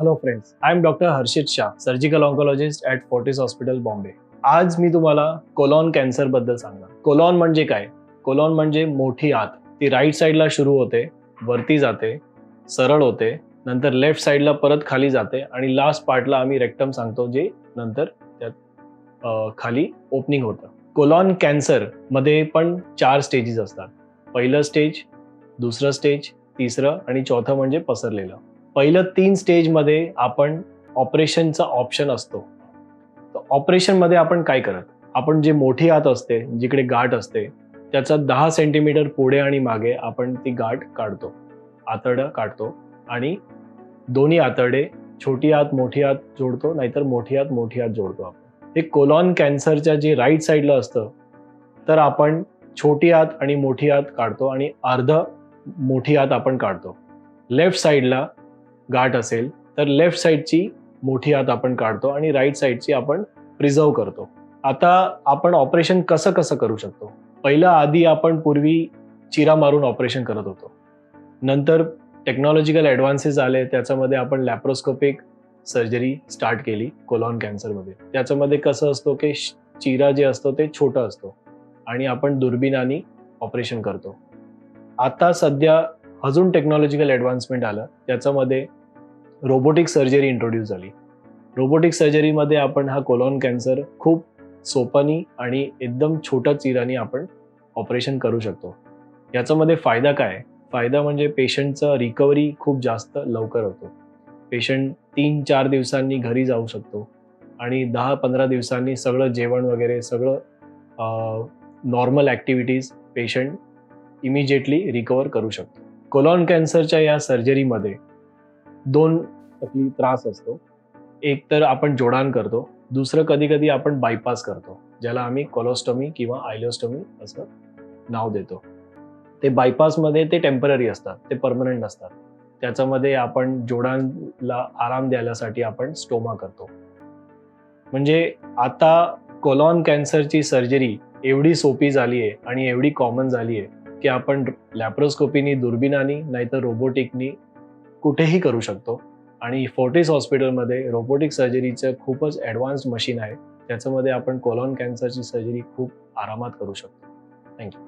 Hello friends, I am doctor Harshit Shah, surgical oncologist at Fortis hospital Bombay. आज मी तुम्हाला colon cancer बद्दल सांगणार. Colon म्हणजे काय? कोलॉन म्हणजे मोठी आत. ती राईट साईडला सुरू होते, वरती जाते, सरळ होते, नंतर लेफ्ट साईडला परत खाली जाते आणि लास्ट पार्टला आम्ही रेक्टम सांगतो, जे नंतर त्यात खाली ओपनिंग होतं. कोलॉन कॅन्सर मध्ये पण 4 स्टेजेस असतात. पहिलं स्टेज, दुसरं स्टेज, तिसरं आणि चौथं म्हणजे पसरलेलं. पहिलं 3 स्टेजमध्ये आपण ऑपरेशनचा ऑप्शन असतो. तर ऑपरेशनमध्ये आपण काय करत? आपण जे मोठी आत असते, जिकडे गाठ असते, त्याचा 10 सेंटीमीटर पुढे आणि मागे आपण ती गाठ काढतो. आतडं काढतो आणि दोन्ही आतडे छोटी आत मोठी आत जोडतो, नाहीतर मोठी आत जोडतो आपण. ते कोलॉन कॅन्सरच्या जे राईट साईडला असतं, तर आपण छोटी आत आणि मोठी आत काढतो आणि अर्ध मोठी आत आपण काढतो. लेफ्ट साईडला गाठ असेल तर लेफ्ट साईडची मोठी आत आपण काढतो आणि राईट साईडची आपण प्रिझर्व करतो. आता आपण ऑपरेशन कसं करू शकतो? पहिलं आधी आपण पूर्वी चिरा मारून ऑपरेशन करत होतो. नंतर टेक्नॉलॉजिकल ॲडव्हान्सेस आले, त्याच्यामध्ये आपण लॅप्रोस्कोपिक सर्जरी स्टार्ट केली कोलॉन कॅन्सरमध्ये. त्याच्यामध्ये कसं असतो की चिरा जे असतो ते छोटं असतो आणि आपण दुर्बिणाने ऑपरेशन करतो. आता सध्या अजून टेक्नॉलॉजिकल ॲडव्हान्समेंट आलं, त्याच्यामध्ये रोबोटिक सर्जरी इंट्रोड्यूस झाली. रोबोटिक सर्जरीमध्ये आपण हा कोलॉन कॅन्सर खूप सोपानी आणि एकदम छोट्या चिराने आपण ऑपरेशन करू शकतो. याच्यामध्ये फायदा काय? फायदा म्हणजे पेशंटचं रिकव्हरी खूप जास्त लवकर होतो. पेशंट 3-4 दिवसांनी घरी जाऊ शकतो आणि 10-15 दिवसांनी सगळं जेवण वगैरे सगळं normal activities patient immediately recover करू शकतो. कोलॉन कॅन्सरच्या या सर्जरीमध्ये 2 त्रास असतो. एक तर आपण जोडान करतो, दुसरं कधी-कधी आपण बायपास करतो, ज्याला आम्ही कोलोस्टॉमी किंवा आयलिओस्टॉमी असं नाव देतो. ते बायपासमध्ये ते टेम्पररी असतात, ते परमनंट नसतात. त्याच्यामध्ये आपण जोडांना आराम द्यायसाठी आपण स्टोमा करतो. म्हणजे आता कोलॉन कॅन्सरची सर्जरी एवढी सोपी झाली आहे आणि एवढी कॉमन झाली आहे की आपण लॅप्रोस्कोपीनी, दुर्बिणानी नाहीतर रोबोटिकनी कुठेही करू शकतो. आणि फोर्टिस हॉस्पिटलमध्ये रोबोटिक सर्जरीचं खूपच ॲडव्हान्स्ड मशीन आहे. त्याच्यामध्ये आपण कोलॉन कॅन्सरची सर्जरी खूप आरामात करू शकतो. थँक्यू.